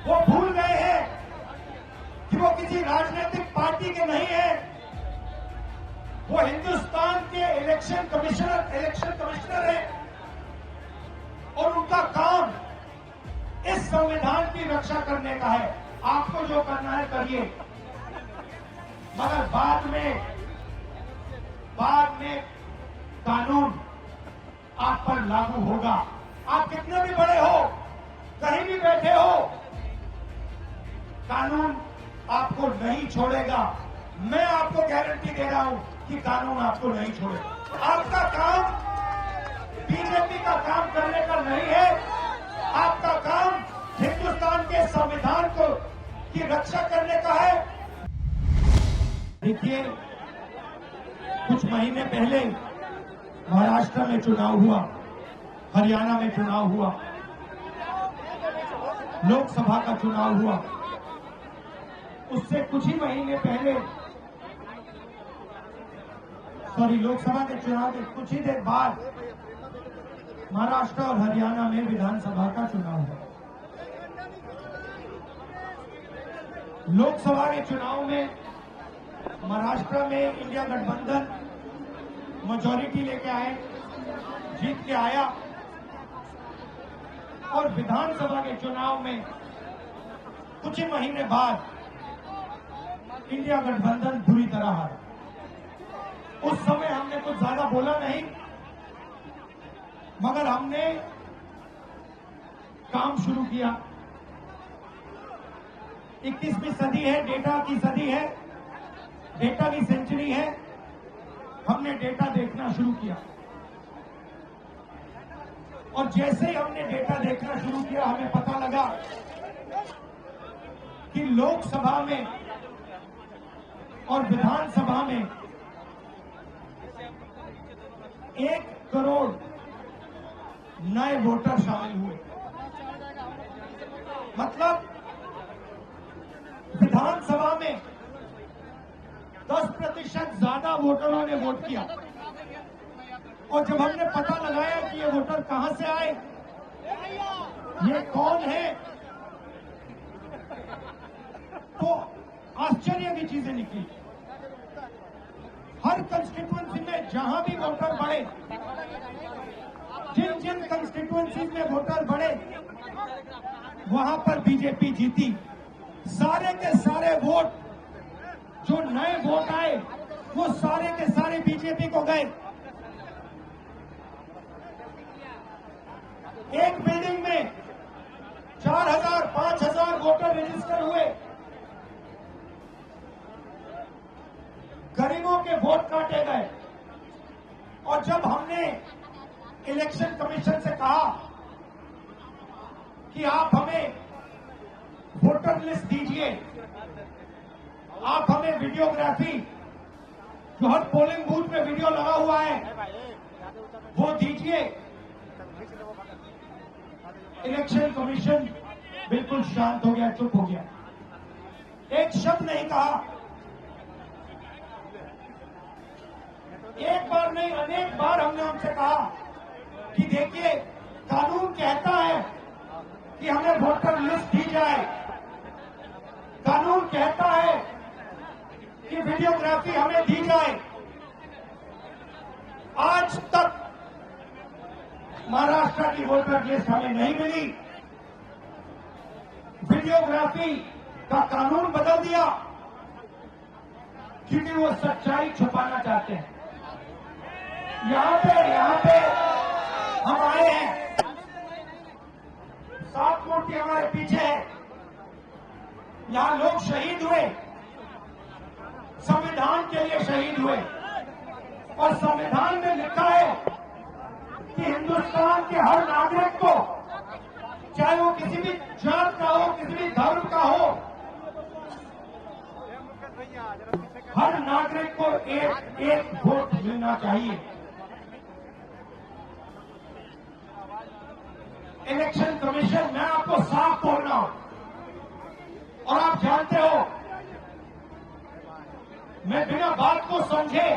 वो भूल गए हैं कि वो किसी राजनीतिक पार्टी के नहीं है, वो हिंदुस्तान के इलेक्शन कमिश्नर है और उनका काम इस संविधान की रक्षा करने का है। आपको जो करना है करिए, मगर बाद में कानून आप पर लागू होगा। आप कितने भी बड़े हो, कहीं भी बैठे हो, कानून आपको नहीं छोड़ेगा। मैं आपको गारंटी दे रहा हूं कि कानून आपको नहीं छोड़ेगा। आपका काम बीजेपी का काम करने का नहीं है, आपका काम हिंदुस्तान के संविधान को की रक्षा करने का है। देखिए, कुछ महीने पहले महाराष्ट्र में चुनाव हुआ, हरियाणा में चुनाव हुआ, लोकसभा का चुनाव हुआ। उससे कुछ ही महीने पहले, लोकसभा के चुनाव के कुछ ही देर बाद महाराष्ट्र और हरियाणा में विधानसभा का चुनाव हुआ। लोकसभा के चुनाव में महाराष्ट्र में इंडिया गठबंधन मेजॉरिटी लेके आए, जीत के आया, और विधानसभा के चुनाव में कुछ ही महीने बाद इंडिया गठबंधन बुरी तरह हारा। उस समय हमने कुछ ज्यादा बोला नहीं, मगर हमने काम शुरू किया। 21वीं सदी है, डेटा की सदी है, डेटा की सेंचुरी है। हमने डेटा देखना शुरू किया और जैसे ही हमने डेटा देखना शुरू किया, हमें पता लगा कि लोकसभा में और विधानसभा में 1 करोड़ नए वोटर शामिल हुए। मतलब विधानसभा में 10% ज्यादा वोटरों ने वोट किया। और जब हमने पता लगाया कि ये वोटर कहां से आए, ये कौन है, तो आश्चर्य की चीजें निकली। हर कंस्टिट्यूएंसी में जहां भी वोटर बढ़े, जिन जिन कंस्टिट्यूएंसी में वोटर बढ़े, वहां पर बीजेपी जीती। सारे के सारे वोट, जो नए वोट आए, वो सारे के सारे बीजेपी को गए। एक बिल्डिंग में 4000 5000 वोटर रजिस्टर हुए। गरीबों के वोट काटे गए। और जब हमने इलेक्शन कमीशन से कहा कि आप हमें वोटर लिस्ट दीजिए, आप हमें वीडियोग्राफी, जो हर पोलिंग बूथ में वीडियो लगा हुआ है, वो दीजिए, इलेक्शन कमीशन बिल्कुल शांत हो गया, चुप हो गया, एक शब्द नहीं कहा। एक बार नहीं, अनेक बार हमने उनसे कहा कि देखिए, कानून कहता है कि हमें वोटर लिस्ट दी जाए, कानून कहता है कि वीडियोग्राफी हमें दी जाए। आज तक महाराष्ट्र की वोटर लिस्ट हमें नहीं मिली। वीडियोग्राफी का कानून बदल दिया क्योंकि वो सच्चाई छुपाना चाहते हैं। यहां पे हम आए हैं, 7 मूर्ति हमारे पीछे है। यहां लोग शहीद हुए, संविधान के लिए शहीद हुए, और संविधान में लिखा है कि हिंदुस्तान के हर नागरिक को, चाहे वो किसी भी जात का हो, किसी भी धर्म का हो, हर नागरिक को एक वोट मिलना चाहिए। इलेक्शन कमीशन, मैं आपको साफ बोल रहा हूं, और आप जानते हो, मैं बिना बात को समझे,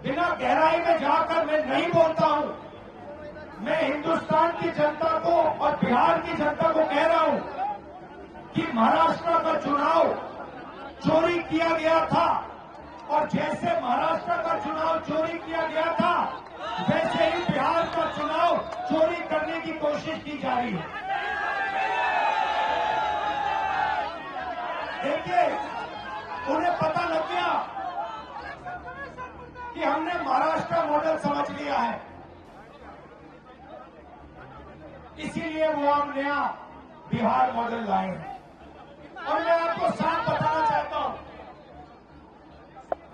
बिना गहराई में जाकर मैं नहीं बोलता हूं। मैं हिंदुस्तान की जनता को और बिहार की जनता को कि महाराष्ट्र का चुनाव चोरी किया गया था और जैसे महाराष्ट्र का चुनाव चोरी किया गया था वैसे ही बिहार का चुनाव चोरी करने की कोशिश की जा रही है। देखिए, उन्हें पता लग गया कि हमने महाराष्ट्र मॉडल समझ लिया है, इसीलिए वो हम नया बिहार मॉडल लाए हैं। और मैं आपको साफ बताना चाहता हूं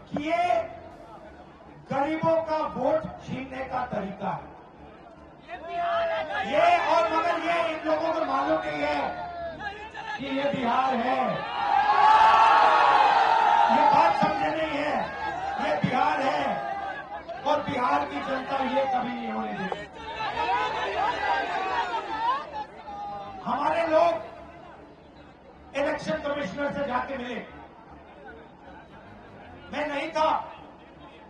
कि ये गरीबों का वोट छीनने का तरीका है। ये और मगर ये इन लोगों को मालूम नहीं है कि ये बिहार है। ये बात समझे नहीं है, ये बिहार है और बिहार की जनता ये कभी नहीं होने देगी। हमारे लोग इलेक्शन कमिश्नर से जाके मिले, मैं नहीं था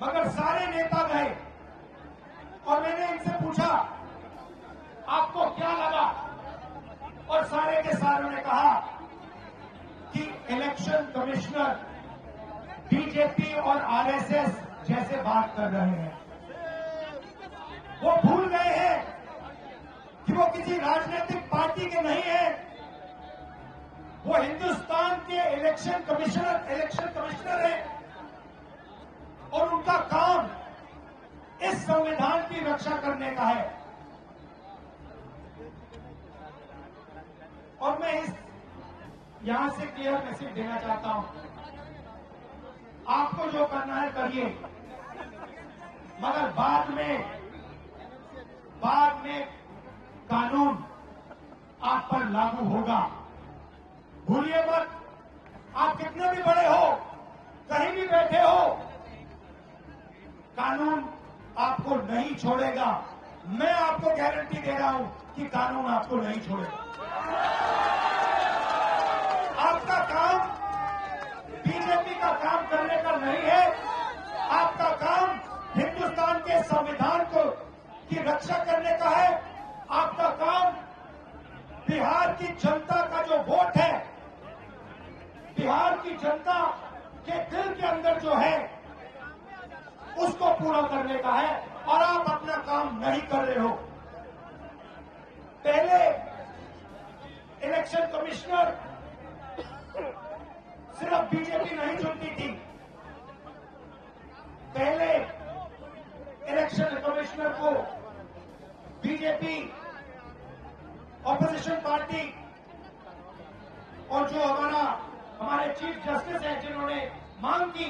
मगर सारे नेता गए और मैंने इनसे पूछा आपको क्या लगा, और सारे के सारों ने कहा कि इलेक्शन कमिश्नर बीजेपी और आरएसएस जैसे बात कर रहे हैं। वो भूल गए हैं कि वो किसी राजनीतिक पार्टी के नहीं है, वो हिंदुस्तान के इलेक्शन कमिश्नर है और उनका काम इस संविधान की रक्षा करने का है। और मैं यहां से क्लियर मैसेज देना चाहता हूं, आपको जो करना है करिए, मगर बाद में कानून आप पर लागू होगा। भूलिए मत, आप कितने भी बड़े हो, कहीं भी बैठे हो, कानून आपको नहीं छोड़ेगा। मैं आपको गारंटी दे रहा हूं कि कानून आपको नहीं छोड़ेगा। आपका काम बीजेपी का काम करने का नहीं है, आपका काम हिंदुस्तान के संविधान की रक्षा करने का है। आपका काम बिहार की जनता का जो वोट है, बिहार की जनता के दिल के अंदर जो है उसको पूरा करने का है, और आप अपना काम नहीं कर रहे हो। पहले इलेक्शन कमिश्नर सिर्फ बीजेपी नहीं चुनती थी, पहले इलेक्शन कमिश्नर को बीजेपी, ऑपोजिशन पार्टी और जो हमारे चीफ जस्टिस हैं जिन्होंने मांग की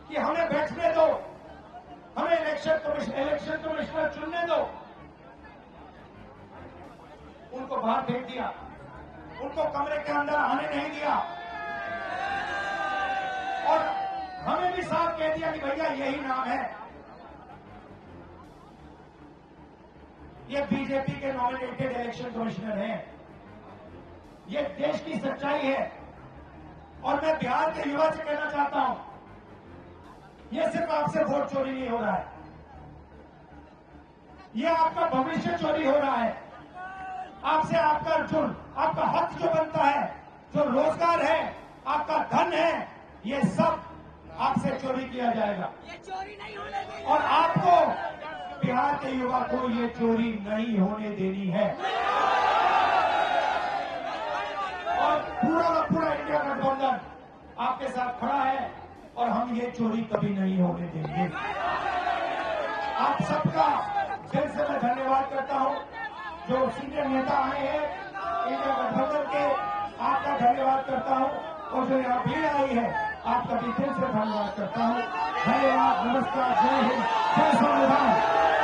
कि हमें बैठने दो, हमें इलेक्शन कमिश्नर चुनने दो, उनको बाहर भेज दिया, उनको कमरे के अंदर आने नहीं दिया और हमें भी साफ कह दिया कि भैया यही नाम है, ये बीजेपी के नॉमिनेटेड इलेक्शन कमिश्नर हैं। ये देश की सच्चाई है और मैं बिहार के युवा से कहना चाहता हूं, ये सिर्फ आपसे वोट चोरी नहीं हो रहा है, ये आपका भविष्य चोरी हो रहा है। आपसे आपका हक जो बनता है, जो रोजगार है, आपका धन है, ये सब आपसे चोरी किया जाएगा। ये चोरी नहीं होने देनी, और आपको बिहार के युवा को ये चोरी नहीं होने देनी है। और पूरा का पूरा इंडिया गठबंधन आपके साथ खड़ा है और हम ये चोरी कभी नहीं होने देंगे। आप सबका दिल से मैं धन्यवाद करता हूं, जो सीनियर नेता आए हैं इंडिया गठबंधन के, आपका धन्यवाद करता हूं, और जो यहाँ भीड़ आई है आपका भी दिल से धन्यवाद करता हूं। धन्यवाद, नमस्कार, जय हिंद, जय संविधान।